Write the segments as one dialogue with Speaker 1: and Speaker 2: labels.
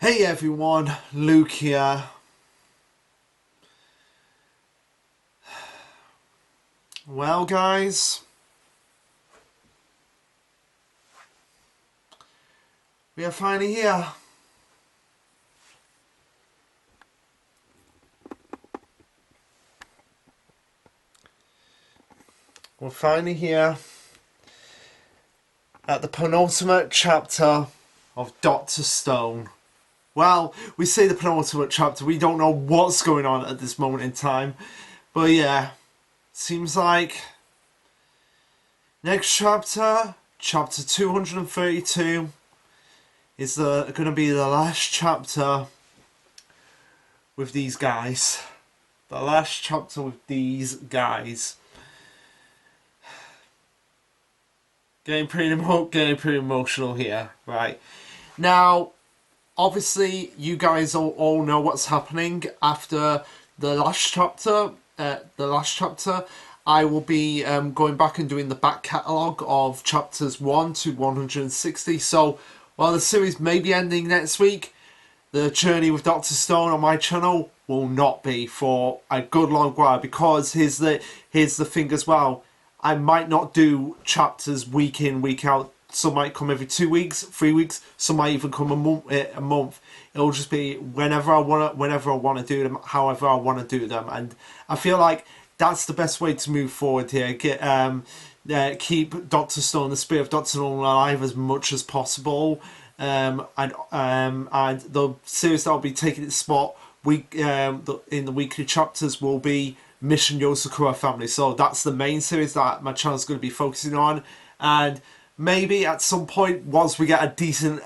Speaker 1: Hey everyone, Luke here. Well guys, we are finally here. We're finally here at the penultimate chapter of Dr. Stone. Well, we say the penultimate chapter, we don't know what's going on at this moment in time. But yeah, seems like next chapter, chapter 232, is going to be the last chapter with these guys. The last chapter with these guys. Getting pretty emotional here, right? Now, obviously, you guys all know what's happening after the last chapter. I will be going back and doing the back catalogue of chapters 1 to 160. So, while the series may be ending next week, the journey with Dr. Stone on my channel will not be for a good long while, because here's the thing as well. I might not do chapters week in, week out. Some might come every 2 weeks, 3 weeks. Some might even come a month. It'll just be whenever I want to do them, however I want to do them. And I feel like that's the best way to move forward here. Keep Dr. Stone, the spirit of Dr. Stone, alive as much as possible. And the series that I'll be taking its spot in the weekly chapters will be Mission Yosakura Family. So that's the main series that my channel is going to be focusing on. And maybe at some point, once we get a decent,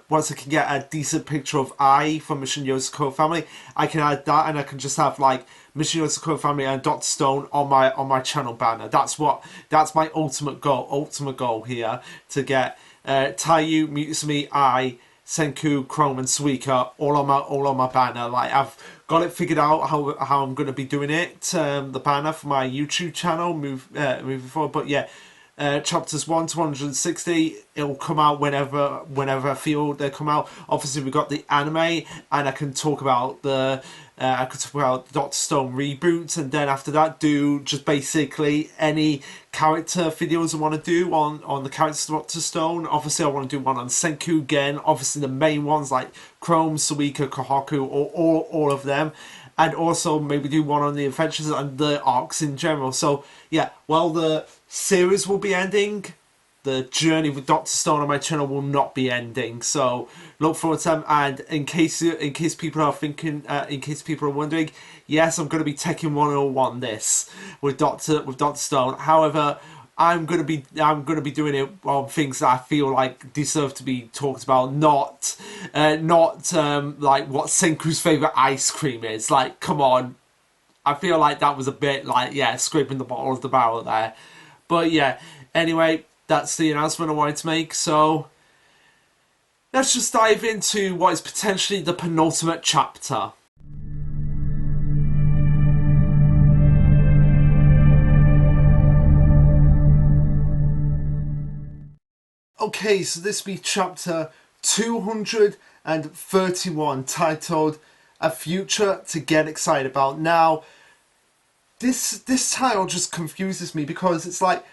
Speaker 1: once I can get a decent picture of Ai from Mission Yosakura Family, I can add that, and I can just have like Mission Yosakura Family and Dr. Stone on my channel banner. That's my ultimate goal here, to get Taiyu, Mutsumi, Ai, Senku, Chrome, and Suika all on my banner. Like, I've got it figured out how I'm going to be doing it. The banner for my YouTube channel moving forward. But yeah, chapters 1 to 160, it'll come out whenever I feel they come out. Obviously, we've got the anime, and I can talk about the Dr. Stone reboots, and then after that do just basically any character videos I want to do on the characters of Dr. Stone. Obviously, I want to do one on Senku again. Obviously, the main ones like Chrome, Suika, Kohaku, or all of them. And also maybe do one on the adventures and the arcs in general. So yeah, well, the series will be ending. The journey with Dr. Stone on my channel will not be ending. So look forward to them. And in case people are thinking, in case people are wondering, yes, I'm going to be taking 101 this with Dr. Stone. However, I'm gonna be doing it on things that I feel like deserve to be talked about, not like what Senku's favorite ice cream is. Like, come on, I feel like that was a bit like, yeah, scraping the bottom of the barrel there. But yeah, anyway, that's the announcement I wanted to make. So let's just dive into what is potentially the penultimate chapter. Okay, so this will be chapter 231, titled A Future to Get Excited About. Now, this title just confuses me, because it's like,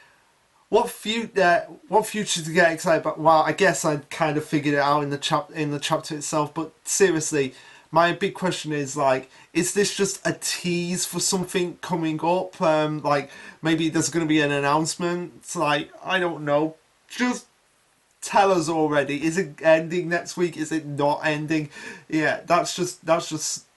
Speaker 1: what future to get excited about? Well, I guess I kind of figured it out in the chapter itself, but seriously, my big question is, like, is this just a tease for something coming up? Like, maybe there's going to be an announcement. It's like, I don't know. Just tell us already. Is it ending next week? Is it not ending? Yeah, that's just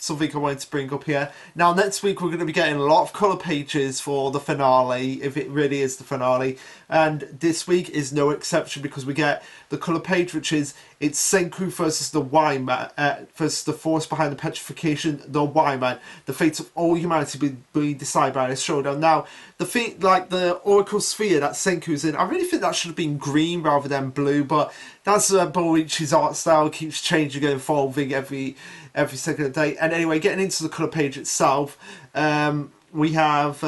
Speaker 1: something I wanted to bring up here. Now, next week we're going to be getting a lot of colour pages for the finale, if it really is the finale. And this week is no exception, because we get the colour page, which is, it's Senku versus the Whyman, versus the force behind the petrification, the Whyman. The fate of all humanity will be decided by this showdown. Now, the thing, like the Oracle Sphere that Senku's in, I really think that should have been green rather than blue, but that's Boichi's art style, keeps changing and evolving every second of the day. And anyway, getting into the colour page itself, we have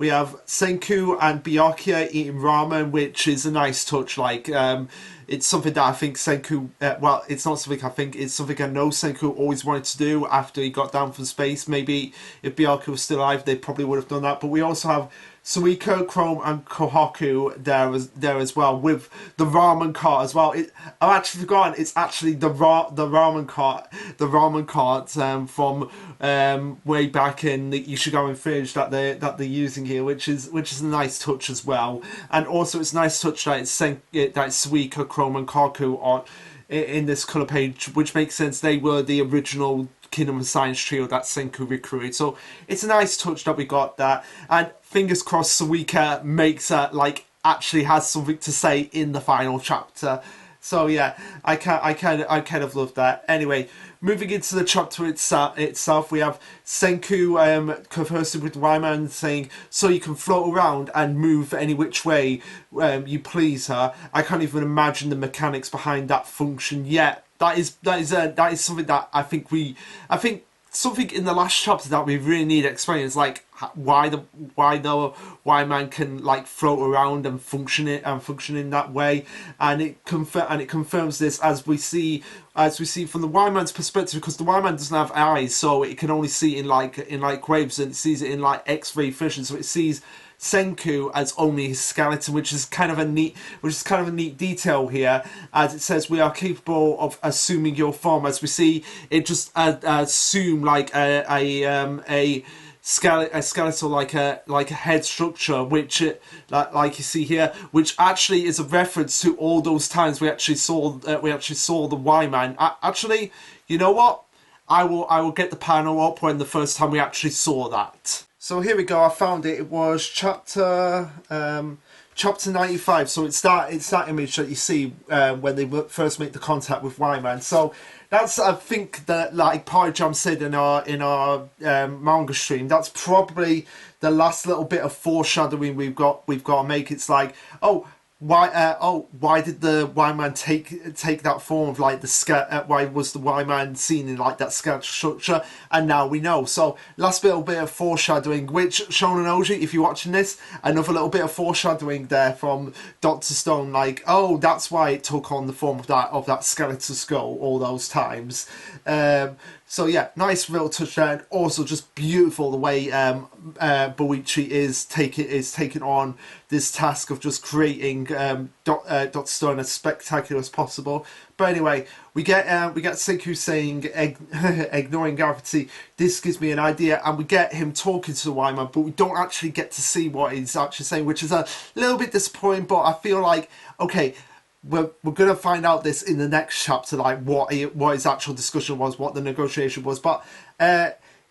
Speaker 1: we have Senku and Byakuya eating ramen, which is a nice touch. Like, it's something that I think Senku, well, it's not something I think, it's something I know Senku always wanted to do after he got down from space. Maybe if Byakuya was still alive, they probably would have done that. But we also have Suiko, Chrome, and Kohaku there as well, with the ramen cart as well. I've actually forgotten. It's actually the ramen cart from way back in the Ishigawa Fridge that they're using here, which is a nice touch as well. And also it's a nice touch that it's Suiko, Chrome, and Kaku on in this colour page, which makes sense. They were the original Kingdom of Science trio that Senku recruited. So it's a nice touch that we got that. And fingers crossed Suika makes actually has something to say in the final chapter. So yeah, I kind of love that. Anyway, moving into the chapter itself, we have Senku conversing with Whyman, saying, "So you can float around and move any which way you please." Her. I can't even imagine the mechanics behind that function yet. That is something that I think something in the last chapter that we really need to explain is like why man can like float around and function in that way, and it confirms this as we see from the Whyman's perspective, because the Whyman doesn't have eyes, so it can only see in waves, and it sees it in like X-ray vision, so it sees Senku as only his skeleton, which is kind of a neat detail here, as it says we are capable of assuming your form. As we see, it just assume like a skeletal like a head structure, which like you see here, which actually is a reference to all those times we actually saw the Whyman. Actually, you know what? I will get the panel up when the first time we actually saw that. So here we go. I found it. It was chapter 95. So it's that image that you see when they first make the contact with Whyman. So that's, I think, that like Party Jam said in our manga stream, that's probably the last little bit of foreshadowing we've got to make. It's like, why did the Whyman take that form of like the why was the Whyman seen in like that skeletal structure? And now we know. So last little bit of foreshadowing, which Shonen Oji, if you're watching this, another little bit of foreshadowing there from Dr. Stone, like, oh, that's why it took on the form of that skeletal skull all those times. So yeah, nice little touch there, and also just beautiful the way Boichi is taking on this task of just creating Dr. Stone as spectacular as possible. But anyway, we get Senku saying, ignoring gravity, this gives me an idea, and we get him talking to the Whyman, but we don't actually get to see what he's actually saying, which is a little bit disappointing. But I feel like, okay, we're gonna find out this in the next chapter, like what his actual discussion was, what the negotiation was. But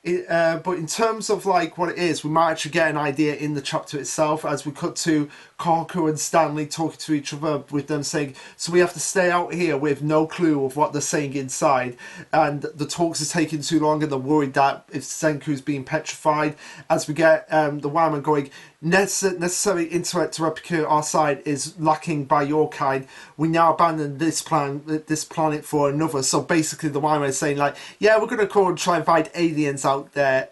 Speaker 1: in terms of like what it is, we might actually get an idea in the chapter itself, as we cut to Kaku and Stanley talking to each other, with them saying, so we have to stay out here with no clue of what they're saying inside, and the talks are taking too long, and they're worried that if Senku's being petrified. As we get the Whyman going, necessary intellect to replicate our side is lacking by your kind. We now abandon this planet for another. So basically the Whyman is saying like, yeah, we're going to go and try and find aliens out there,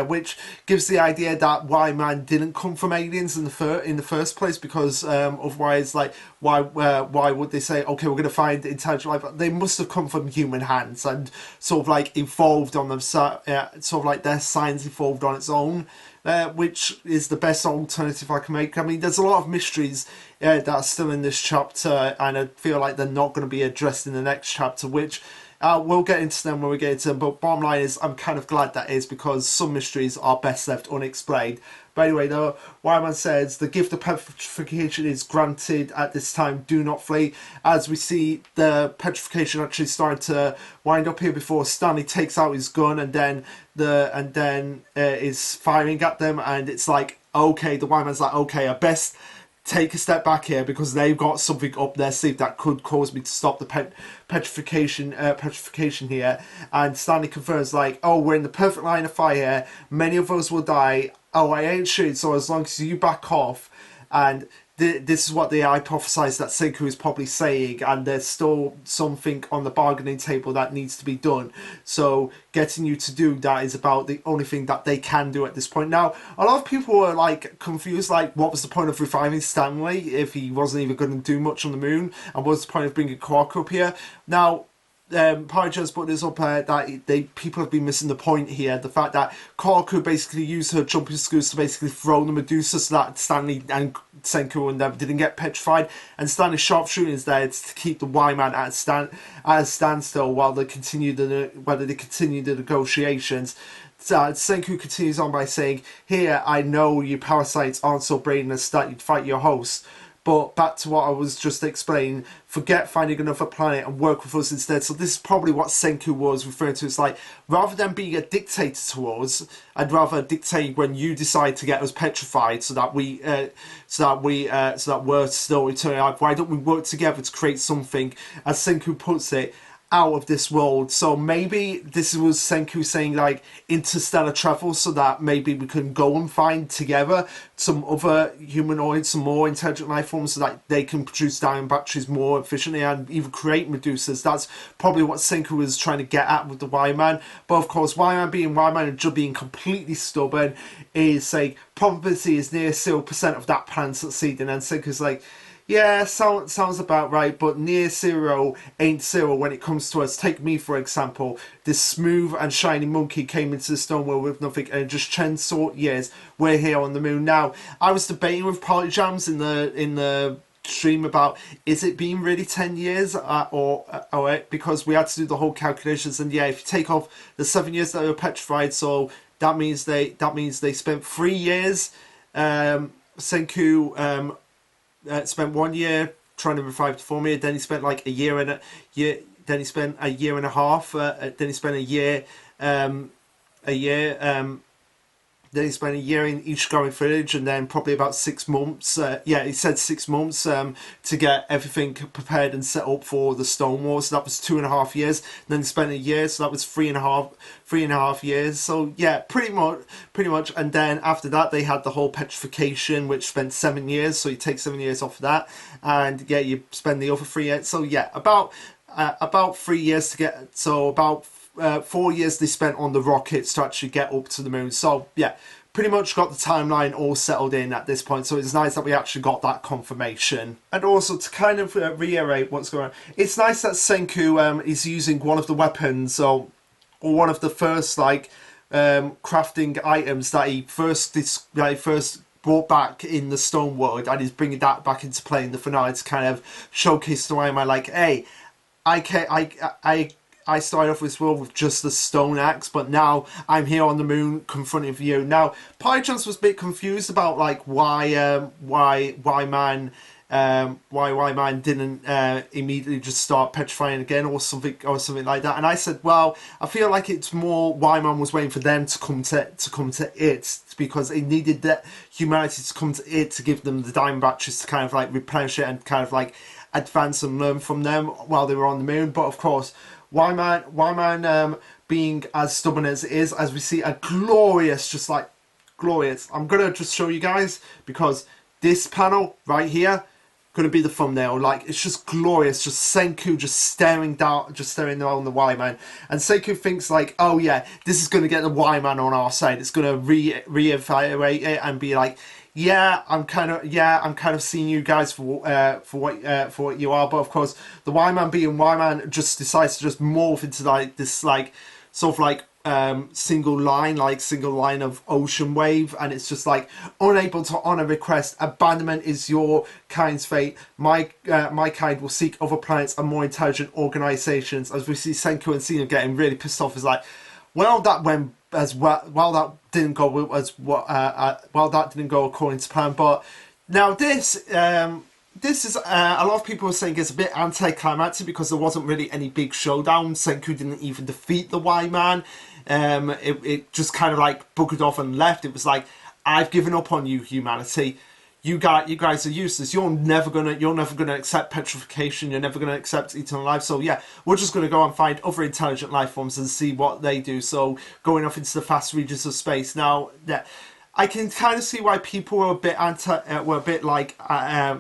Speaker 1: which gives the idea that Whyman didn't come from aliens in the first place, because otherwise, like, why would they say, okay, we're going to find intelligent life? They must have come from human hands and sort of like evolved on themselves, sort of like their science evolved on its own. Which is the best alternative I can make. I mean, there's a lot of mysteries that are still in this chapter, and I feel like they're not going to be addressed in the next chapter, which we'll get into them when we get into them. But bottom line is, I'm kind of glad that is, because some mysteries are best left unexplained. But anyway, the Whyman says the gift of petrification is granted at this time. Do not flee. As we see the petrification actually starting to wind up here before Stanley takes out his gun and then is firing at them, and it's like, okay, the Whyman's like, okay, I best take a step back here, because they've got something up their sleeve that could cause me to stop the petrification here. And Stanley confirms like, oh, we're in the perfect line of fire. Many of us will die. Oh, I ain't shooting, so as long as you back off. And this is what they hypothesized that Senku is probably saying, and there's still something on the bargaining table that needs to be done. So getting you to do that is about the only thing that they can do at this point. Now, a lot of people were like confused, like what was the point of reviving Stanley if he wasn't even going to do much on the moon, and what's the point of bringing Quark up here? Now, Paragen's put this up that people have been missing the point here. The fact that Korra could basically use her jumping screws to basically throw the Medusa so that Stanley and Senku and them didn't get petrified. And Stanley's sharpshooting is there to keep the Y-Man at a standstill while they continue the negotiations. Senku continues on by saying, "Here, I know you parasites aren't so brainless that you'd fight your host. But back to what I was just explaining, forget finding another planet and work with us instead." So this is probably what Senku was referring to. It's like, rather than being a dictator to us, I'd rather dictate when you decide to get us petrified so that we're still eternally alive. Why don't we work together to create something, as Senku puts it, out of this world? So maybe this was Senku saying like interstellar travel, so that maybe we can go and find together some other humanoids, some more intelligent life forms, so that they can produce diamond batteries more efficiently and even create Medusas. That's probably what Senku was trying to get at with the Y-Man. But of course, Y-Man being Y-Man and just being completely stubborn is saying probability is near 0% of that plan succeeding, and Senku's like, yeah, sounds about right, but near zero ain't zero when it comes to us. Take me, for example. This smooth and shiny monkey came into the stone world with nothing, and in just 10 short years, we're here on the moon. Now, I was debating with Party Jams in the stream about, is it been really 10 years or because we had to do the whole calculations, and yeah, if you take off the 7 years that they were petrified, so that means they spent 3 years. Senku spent 1 year trying to revive the formula. Then he spent like a year and a year. Then he spent a year and a half. Then he spent a year. Then he spent a year in Ichigami Village, and then probably about 6 months. He said 6 months to get everything prepared and set up for the Stone Wars. So that was 2.5 years. And then he spent a year, so that was 3.5 years. So yeah, pretty much. And then after that, they had the whole petrification, which spent 7 years. So you take 7 years off of that, and yeah, you spend the other 3 years. So yeah, about 3 years to get. So about 4 years they spent on the rockets to actually get up to the moon. So yeah, pretty much got the timeline all settled in at this point. So it's nice that we actually got that confirmation. And also to kind of reiterate what's going on, it's nice that Senku is using one of the weapons, or one of the first like crafting items that he first brought back in the Stone World, and he's bringing that back into play in the finale to kind of showcase to Whyman like, hey, I started off this world with just the stone axe, but now I'm here on the moon confronting you. Now, Pychance was a bit confused about like why Whyman didn't immediately just start petrifying again or something like that. And I said, well, I feel like it's more Whyman was waiting for them to come to it, because it needed that humanity to come to it to give them the diamond batteries to kind of like replenish it and kind of like advance and learn from them while they were on the moon. But of course, Whyman being as stubborn as it is, as we see a glorious, just like glorious. I'm gonna just show you guys, because this panel right here gonna be the thumbnail. Like, it's just glorious, just Senku just staring down the Whyman, and Senku thinks like, oh yeah, this is gonna get the Whyman on our side. It's gonna reevaluate it and be like, yeah, I'm kind of seeing you guys for what you are. But of course, the Whyman being Whyman just decides to just morph into like this like sort of like single line of ocean wave, and it's just like, unable to honor request, abandonment is your kind's fate. My kind will seek other planets and more intelligent organizations. As we see Senku and Sina getting really pissed off, is like, well, that went as well that didn't go that didn't go according to plan. But now this is a lot of people are saying it's a bit anticlimactic, because there wasn't really any big showdown. Senku didn't even defeat the Y-Man. It just kind of like buggered off and left. It was like, I've given up on you, humanity. You guys are useless. You're never gonna accept petrification. You're never gonna accept eternal life. So yeah, we're just gonna go and find other intelligent life forms and see what they do. So going off into the vast regions of space. Now, yeah, I can kind of see why people were a bit were a bit like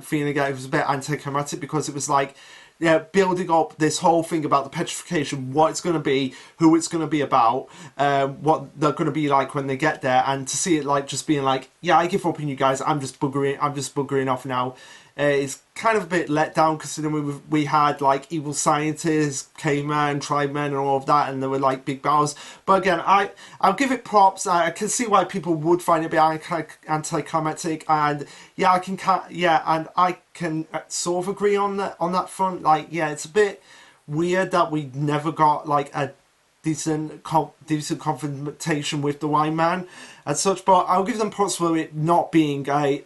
Speaker 1: feeling like it was a bit anticlimactic, because it was like, yeah, building up this whole thing about the petrification, what it's going to be, who it's going to be about, what they're going to be like when they get there, and to see it like just being like, yeah, I give up on you guys, I'm just buggering off now. It's kind of a bit let down, considering we had like evil scientists, caveman, tribemen, and all of that, and there were like big battles. But again, I'll give it props. I can see why people would find it a bit anticlimactic, and yeah, and I can sort of agree on that front. Like, yeah, it's a bit weird that we never got like a decent confrontation with the Whyman and such. But I'll give them props for it not being a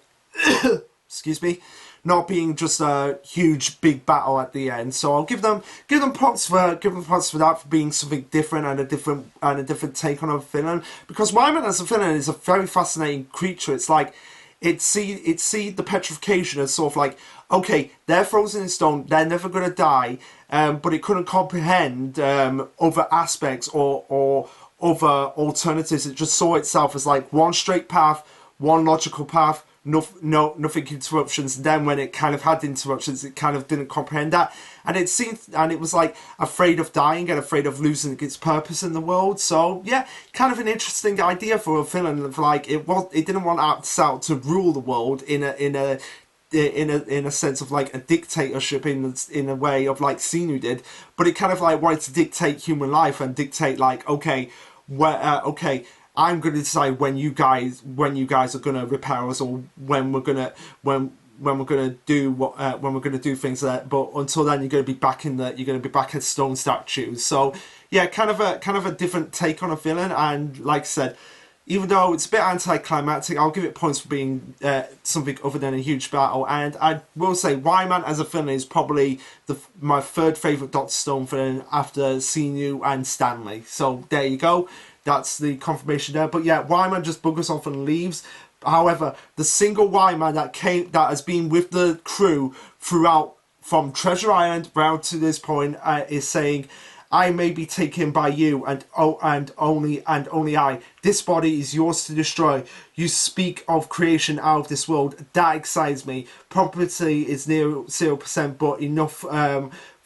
Speaker 1: excuse me, not being just a huge big battle at the end. So I'll give them props for that, for being something different and a different take on a villain. Because Whyman as a villain is a very fascinating creature. It's like it see the petrification as sort of like, okay, they're frozen in stone, they're never gonna die, but it couldn't comprehend other aspects or other alternatives. It just saw itself as like one straight path, one logical path, nothing interruptions. And then when it kind of had interruptions, it kind of didn't comprehend that, and it was like afraid of dying and afraid of losing its purpose in the world. So yeah, kind of an interesting idea for a villain. Like, it didn't want out to rule the world in a sense of like a dictatorship, in a way of like Senku did, but it kind of like wanted to dictate human life and dictate like, okay, okay, I'm going to decide when you guys are going to repair us, or when we're going to do things like that. But until then, you're going to be back as stone statues. So yeah, kind of a different take on a villain. And like I said, even though it's a bit anticlimactic, I'll give it points for being something other than a huge battle. And I will say, Whyman as a villain is probably my third favourite Dr. Stone villain after Senku and Stanley. So there you go. That's the confirmation there. But yeah, Whyman just buggers off and leaves. However, the single Whyman that has been with the crew throughout, from Treasure Island round to this point, is saying, I may be taken by you, and only I. This body is yours to destroy. You speak of creation out of this world. That excites me. Property is near 0%, but enough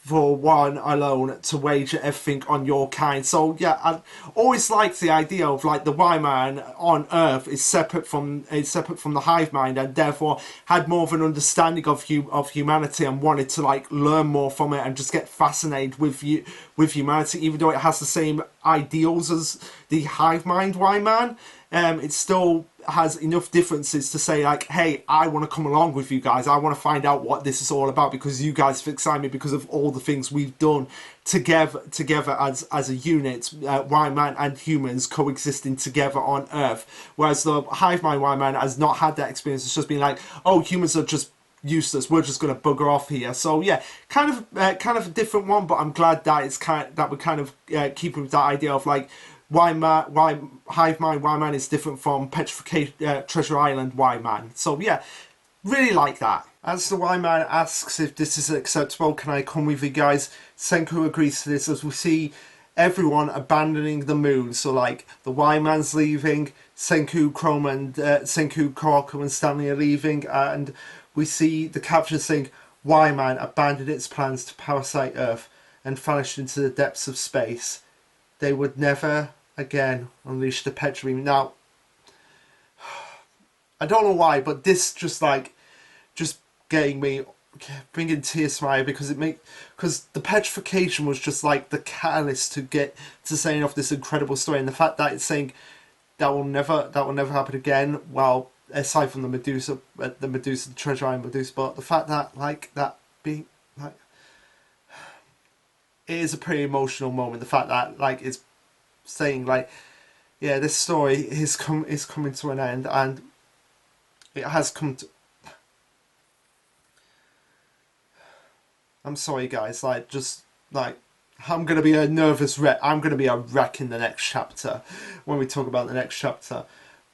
Speaker 1: for one alone to wager everything on your kind. So yeah, I always liked the idea of like the Whyman on Earth is separate from the hive mind, and therefore had more of an understanding of humanity, and wanted to like learn more from it and just get fascinated with humanity, even though it has the same ideals as the hive mind Whyman. It still has enough differences to say like, hey, I want to come along with you guys. I want to find out what this is all about, because you guys have excited me because of all the things we've done together as a unit, Whyman and humans coexisting together on Earth. Whereas the hive mind Whyman has not had that experience. It's just been like, oh, humans are just useless, we're just going to bugger off here. So yeah, kind of a different one, but I'm glad that we're kind of keeping with that idea of like, why hive mind Whyman is different from petrification Treasure Island Whyman. So yeah, really like that. As the Whyman asks if this is acceptable, can I come with you guys? Senku agrees to this, as we see everyone abandoning the moon. So like the Whyman's leaving, Senku, Koroku and Stanley are leaving, and we see the caption saying, Whyman abandoned its plans to parasite Earth and vanished into the depths of space. They would never again unleash the Petri. Now, I don't know why, but this just getting me, bringing tears to my eye, because the petrification was just like the catalyst to get to saying off this incredible story, and the fact that it's saying that will never happen again. Well, aside from the Medusa, the Treasure Island Medusa, but the fact that being like, it is a pretty emotional moment. The fact that like it's saying like, yeah, this story is coming to an end, and it has come to. I'm sorry, guys. Like, just like, I'm gonna be a nervous wreck. I'm gonna be a wreck in the next chapter when we talk about the next chapter.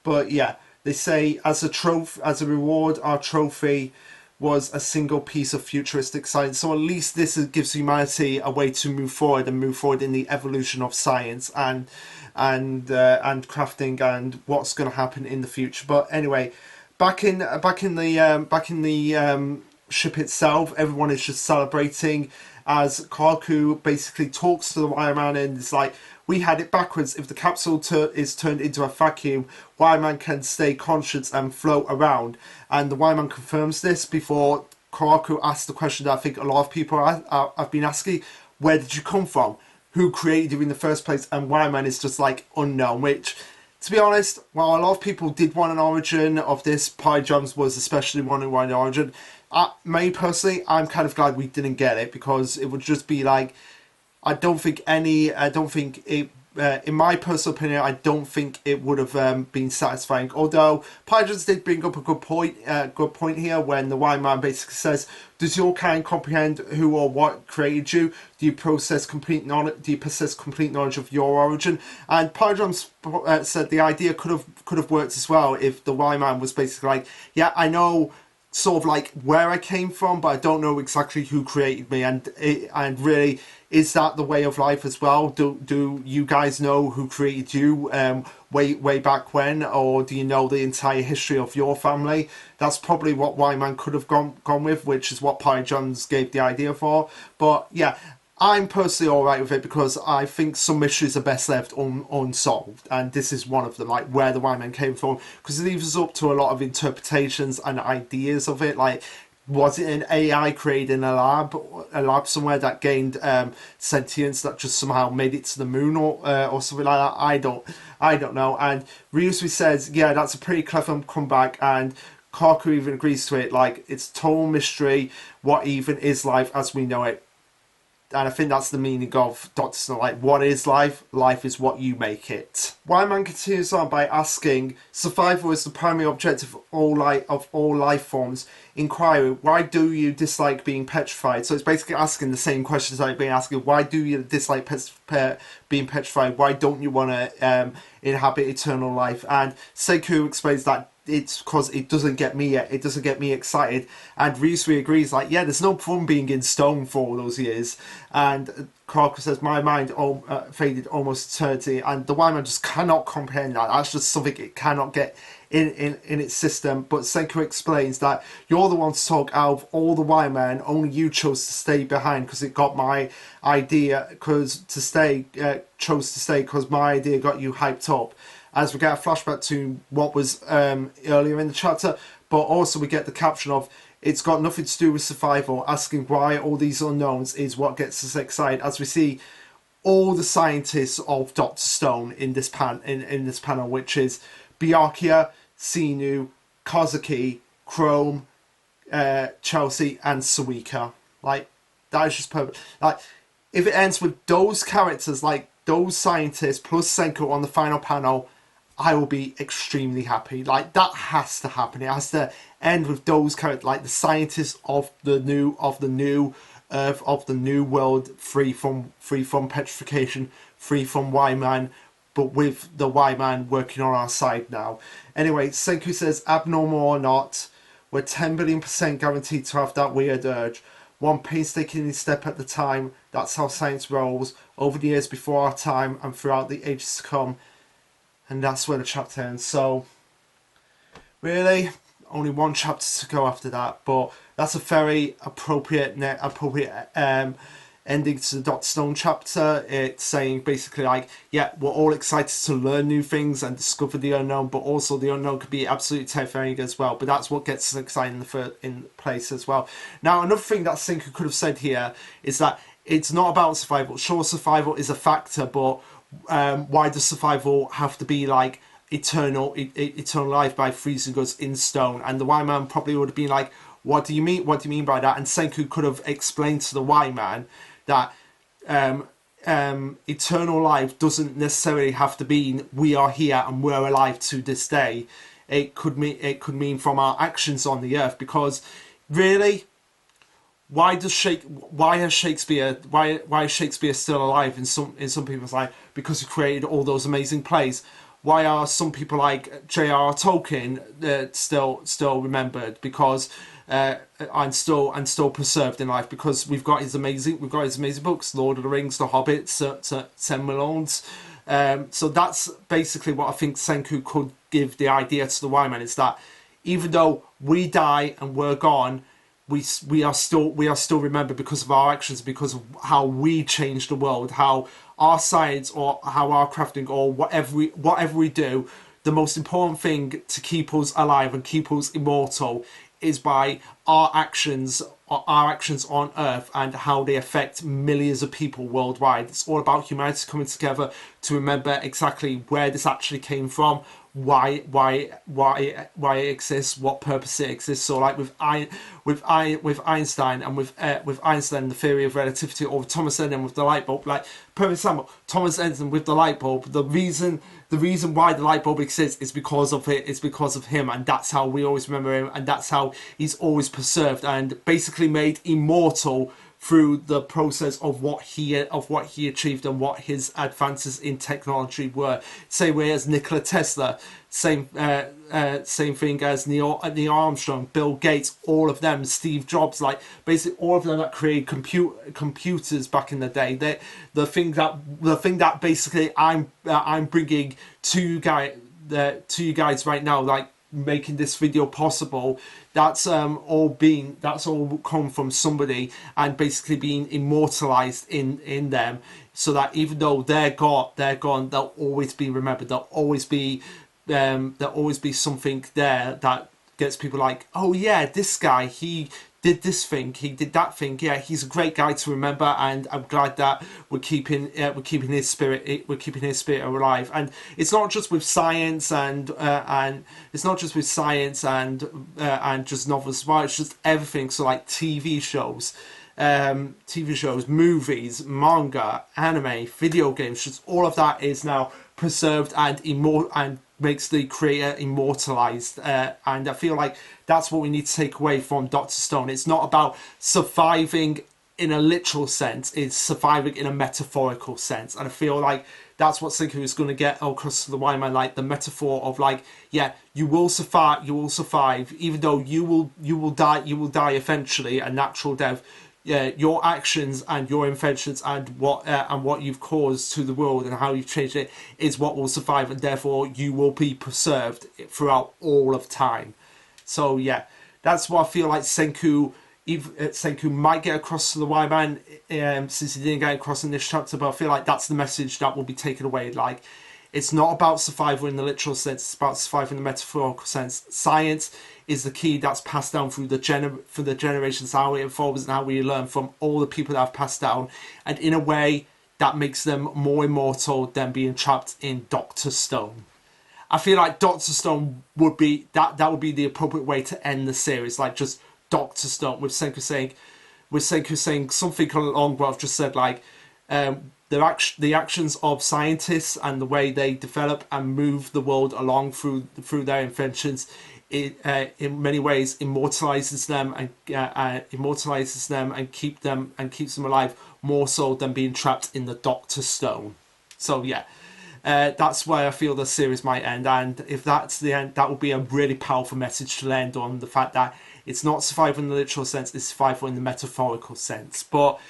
Speaker 1: But yeah, they say as a reward, our trophy was a single piece of futuristic science. So at least this gives humanity a way to move forward and move forward in the evolution of science and crafting and what's going to happen in the future. But anyway, back in the ship itself, everyone is just celebrating as Kaku basically talks to the Whyman and it's like, we had it backwards. If the capsule is turned into a vacuum, Whyman can stay conscious and float around. And the Whyman confirms this before Kaku asks the question that I think a lot of people have been asking: where did you come from? Who created you in the first place? And Whyman is just like unknown, which, to be honest, while a lot of people did want an origin of this, Pyjams was especially one who wanted an origin. Me personally, I'm kind of glad we didn't get it, because it would just be like, I don't think it, in my personal opinion, I don't think it would have been satisfying. Although Pyjams did bring up a good point here when the Whyman basically says, "Does your kind comprehend who or what created you? Do you possess complete knowledge of your origin?" And Pyjams said the idea could have worked as well if the Whyman was basically like, "Yeah, I know sort of like where I came from, but I don't know exactly who created me." And really, is that the way of life as well? Do you guys know who created you way back when, or do you know the entire history of your family? That's probably what Whyman could have gone with, which is what Pyjams gave the idea for. But yeah, I'm personally alright with it, because I think some mysteries are best left unsolved, and this is one of them, like where the Whyman came from, because it leaves us up to a lot of interpretations and ideas of it. Like, was it an AI created in a lab somewhere that gained sentience that just somehow made it to the moon, or something like that? I don't know. And Ryusui says, yeah, that's a pretty clever comeback, and Kaku even agrees to it. Like, it's total mystery. What even is life as we know it? And I think that's the meaning of Dr. Stone. Like, what is life? Life is what you make it. Whyman continues on by asking, survival is the primary objective of all life forms. Inquiry, why do you dislike being petrified? So it's basically asking the same questions I've been asking. Why do you dislike being petrified? Why don't you want to inhabit eternal life? And Senku explains that it's because it doesn't get me yet. It doesn't get me excited. And Ryusui agrees, like, yeah, there's no fun being in stone for all those years. And Kaku says, my mind faded almost eternity. And the Whyman just cannot comprehend that. That's just something it cannot get in its system. But Senku explains that you're the one to talk out of all the Whyman. Only you chose to stay behind because it got my idea, chose to stay because my idea got you hyped up. As we get a flashback to what was earlier in the chapter, but also we get the caption of, it's got nothing to do with survival. Asking why all these unknowns is what gets us excited, as we see all the scientists of Dr. Stone in this panel, which is Byakuya, Sinu, Kozuki, Chrome, Chelsea, and Suika. Like, that is just perfect. Like, if it ends with those characters, like those scientists plus Senku on the final panel, I will be extremely happy. Like, that has to happen. It has to end with those characters, like the scientists of the new Earth, of the new world, free from petrification, free from Whyman, but with the Whyman working on our side now. Anyway, Senku says, abnormal or not, we're 10 billion% guaranteed to have that weird urge. One painstaking step at a time. That's how science rolls. Over the years before our time and throughout the ages to come. And that's where the chapter ends. So, really, only one chapter to go after that. But that's a very appropriate ending to the Dr. Stone chapter. It's saying basically like, yeah, we're all excited to learn new things and discover the unknown, but also the unknown could be absolutely terrifying as well. But that's what gets us excited in place as well. Now, another thing that Senku could have said here is that it's not about survival. Sure, survival is a factor, but why does survival have to be like eternal life by freezing us in stone? And the Whyman probably would have been like, what do you mean? What do you mean by that? And Senku could have explained to the Whyman that eternal life doesn't necessarily have to be we are here and we're alive to this day. It could mean from our actions on the earth. Because really, why is Shakespeare still alive in some people's life? Because he created all those amazing plays. Why are some people like J.R.R. Tolkien still remembered? Because and still preserved in life, because we've got his amazing books, Lord of the Rings, The Hobbit, Sen Malone's. So that's basically what I think Senku could give the idea to the Whyman, is that even though we die and we're gone, we are still remembered because of our actions, because of how we change the world, how our science or how our crafting or whatever we do. The most important thing to keep us alive and keep us immortal is by our actions on Earth and how they affect millions of people worldwide. It's all about humanity coming together to remember exactly where this actually came from, why it exists, what purpose it exists. So like with Einstein and with Einstein, the theory of relativity, or Thomas Edison with the light bulb, like perfect example, Thomas Edison with the light bulb. The reason why the light bulb exists is because of it. It's because of him, and that's how we always remember him, and that's how he's always preserved and basically made immortal through the process of what he achieved and what his advances in technology were. Same way as Nikola Tesla, same thing as Neil Armstrong, Bill Gates, all of them, Steve Jobs, like basically all of them that created computers back in the day. The thing that basically I'm bringing to you guys right now, like making this video possible, that's all come from somebody and basically being immortalized in them, so that even though they're gone, they'll always be remembered. There'll always be something there that gets people like, oh yeah, this guy, he did this thing, he did that thing. Yeah, he's a great guy to remember, and I'm glad that we're keeping his spirit alive. And it's not just with science and it's not just with science and just novels, well, it's just everything. So like TV shows, movies, manga, anime, video games, just all of that is now preserved and makes the creator immortalized, and I feel like that's what we need to take away from Dr. Stone. It's not about surviving in a literal sense, it's surviving in a metaphorical sense, and I feel like that's what Senku is going to get across to the Whyman, like the metaphor of like, yeah, you will survive, even though you will die eventually, a natural death. Yeah, your actions and your inventions and what you've caused to the world and how you've changed it is what will survive, and therefore you will be preserved throughout all of time. So yeah, that's what I feel like Senku might get across to the Whyman, since he didn't get across in this chapter. But I feel like that's the message that will be taken away. Like, it's not about survival in the literal sense, it's about survival in the metaphorical sense. Science is the key that's passed down through the generations, how it evolves and how we learn from all the people that have passed down, and in a way that makes them more immortal than being trapped in Dr. Stone. I feel like Dr. Stone would be that would be the appropriate way to end the series, like just Dr. Stone, with Senku saying something along what I've just said, like the actions of scientists and the way they develop and move the world along through their inventions, it in many ways immortalizes them and keeps them alive, more so than being trapped in the Dr. Stone. So yeah, that's where I feel the series might end, and if that's the end, that would be a really powerful message to end on, the fact that it's not survival in the literal sense, it's survival in the metaphorical sense. But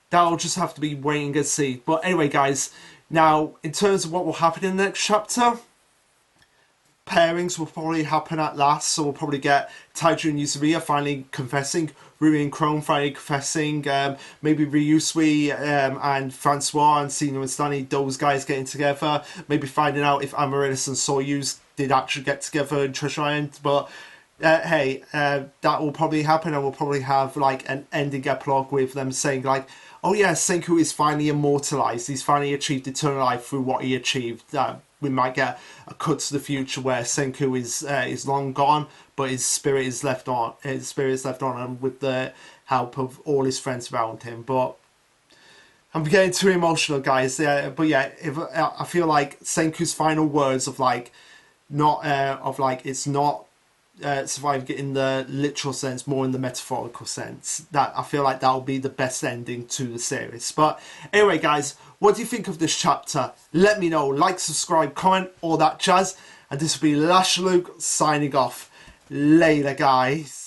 Speaker 1: that'll just have to be waiting and see. But anyway, guys, now in terms of what will happen in the next chapter, pairings will probably happen at last. So we'll probably get Taiju and Yuzuriya finally confessing, Rui and Chrome finally confessing, maybe Ryusui and Francois and Sino and Stanley, those guys getting together, maybe finding out if Amaryllis and Soyuz did actually get together in Treasure Island. But hey, that will probably happen, and we'll probably have like an ending epilogue with them saying like, oh yeah, Senku is finally immortalized, he's finally achieved eternal life through what he achieved. We might get a cut to the future where Senku is long gone, but his spirit is left on. And with the help of all his friends around him. But I'm getting too emotional, guys. But yeah, I feel like Senku's final words of like, it's not surviving in the literal sense, more in the metaphorical sense. That I feel like that'll be the best ending to the series. But anyway, guys, what do you think of this chapter? Let me know. Like, subscribe, comment, all that jazz. And this will be Lasherluke signing off. Later, guys.